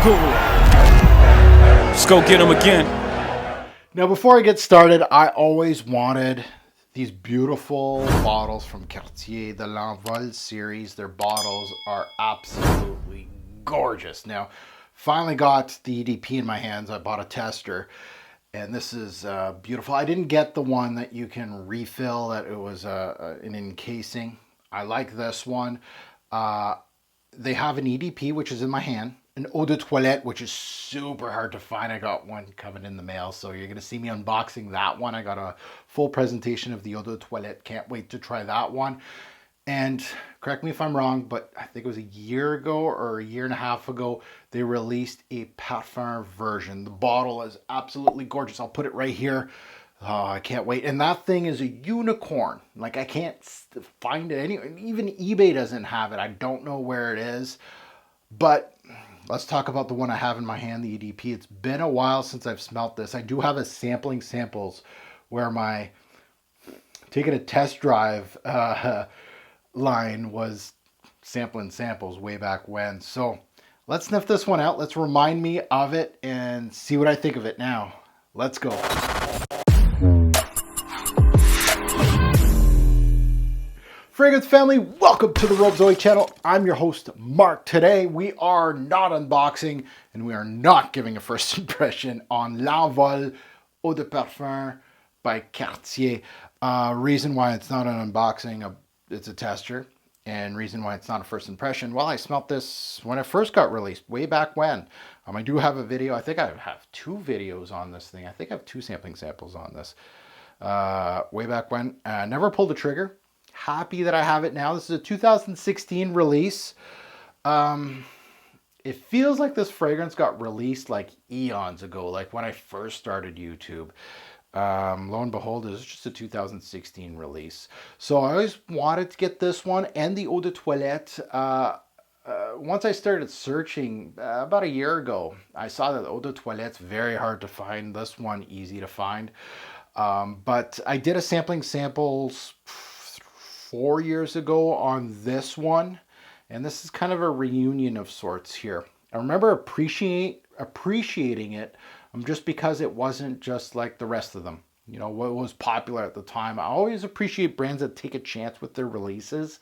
Let's go get him again. Now, before I get started, I always wanted these beautiful bottles from Cartier, the L'Envol series. Their bottles are absolutely gorgeous. Now, finally got the EDP in my hands. I bought a tester, and this is beautiful. I didn't get the one that you can refill, that it was an encasing. I like this one. They have an EDP, which is in my hand, an eau de toilette, which is super hard to find. I got one coming in the mail, so you're going to see me unboxing that one. I got a full presentation of the eau de toilette. Can't wait to try that one. And correct me if I'm wrong, but I think it was a year ago or a year and a half ago, they released a parfum version. The bottle is absolutely gorgeous. I'll put it right here. Oh, I can't wait. And that thing is a unicorn. Like, I can't find it anywhere. Even eBay doesn't have it. I don't know where it is. But let's talk about the one I have in my hand, the EDP. It's been a while since I've smelt this. I do have a sampling samples where my taking a test drive line was sampling samples way back when. So let's sniff this one out. Let's remind me of it and see what I think of it now. Let's go. Fragrance family, welcome to the Robe Zoe channel. I'm your host, Mark. Today we are not unboxing and we are not giving a first impression on L'Envol Eau de Parfum by Cartier. Reason why it's not an unboxing, it's a tester. And reason why it's not a first impression, well, I smelt this when it first got released, way back when. I do have a video. I think I have 2 videos on this thing. I think I have 2 sampling samples on this. Way back when. Never pulled the trigger. Happy that I have it now. This is a 2016 release. It feels like this fragrance got released like eons ago, like when I first started YouTube. Lo and behold, this is just a 2016 release. So I always wanted to get this one and the eau de toilette. Once I started searching about a year ago, I saw that the eau de toilette's very hard to find. This one easy to find. But I did a samples 4 years ago on this one, and this is kind of a reunion of sorts here. I remember appreciating it just because it wasn't just like the rest of them. You know, what was popular at the time. I always appreciate brands that take a chance with their releases.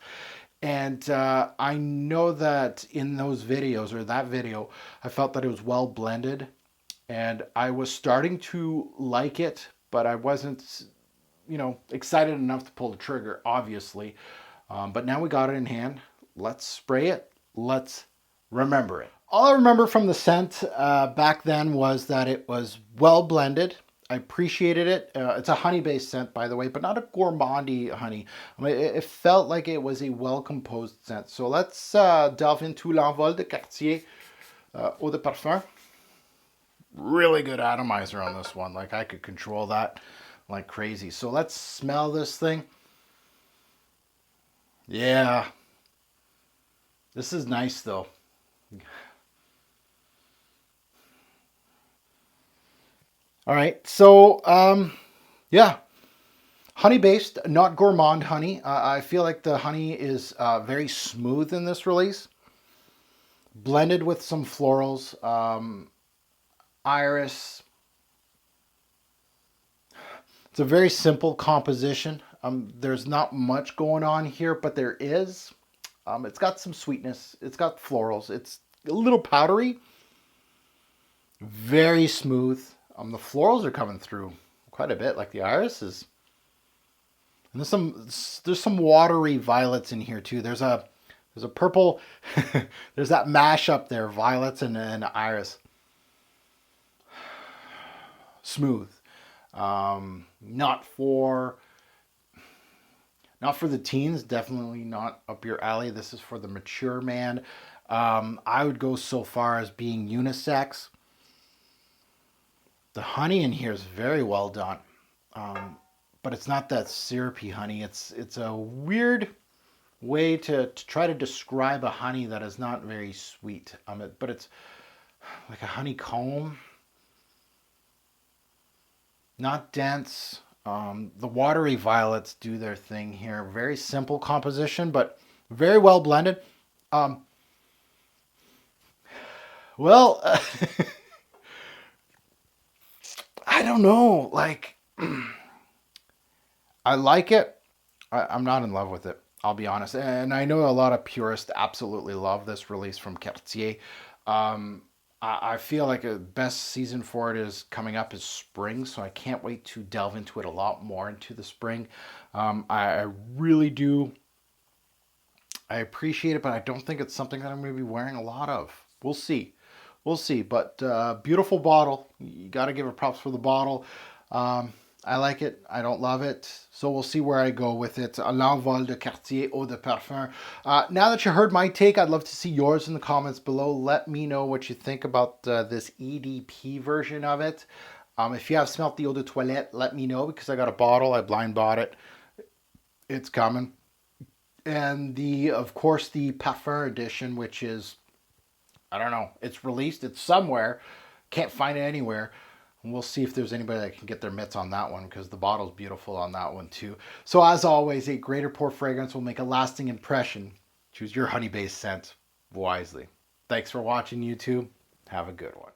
And I know that in those videos, or that video, I felt that it was well blended. And I was starting to like it, but I wasn't, you know, excited enough to pull the trigger, obviously. But now we got it in hand. Let's spray it. Let's remember it. All I remember from the scent back then was that it was well blended. I appreciated it. It's a honey-based scent, by the way, but not a gourmandy honey. I mean, it felt like it was a well-composed scent. So let's delve into L'Envol de Cartier Eau de Parfum. Really good atomizer on this one. Like, I could control that like crazy. So let's smell this thing. Yeah. This is nice, though. All right, so yeah, honey-based, not gourmand honey. I feel like the honey is very smooth in this release, blended with some florals, iris. It's a very simple composition. There's not much going on here, but there is. It's got some sweetness. It's got florals. It's a little powdery, very smooth. The florals are coming through quite a bit, like the irises. And there's some watery violets in here too. There's a purple. There's that mash up there, violets and iris. Smooth. Not for the teens. Definitely not up your alley. This is for the mature man. I would go so far as being unisex. The honey in here is very well done, but it's not that syrupy honey. It's a weird way to try to describe a honey that is not very sweet. But it's like a honeycomb, not dense. The watery violets do their thing here. Very simple composition, but very well blended. Well, I don't know. Like, I like it. I'm not in love with it. I'll be honest. And I know a lot of purists absolutely love this release from Cartier. Um, I feel like a best season for it is coming up is spring, so I can't wait to delve into it a lot more into the spring. I really do. I appreciate it, but I don't think it's something that I'm going to be wearing a lot of. We'll see. We'll see. But beautiful bottle. You got to give it props for the bottle. I like it. I don't love it. So we'll see where I go with it. L'Envol de Cartier Eau de Parfum. Now that you heard my take, I'd love to see yours in the comments below. Let me know what you think about this EDP version of it. If you have smelt the eau de toilette, let me know because I got a bottle. I blind bought it. It's coming. And of course, the Parfum edition, which is, I don't know, it's released. It's somewhere. Can't find it anywhere. And we'll see if there's anybody that can get their mitts on that one because the bottle's beautiful on that one too. So as always, a greater pour fragrance will make a lasting impression. Choose your honey-based scent wisely. Thanks for watching, YouTube. Have a good one.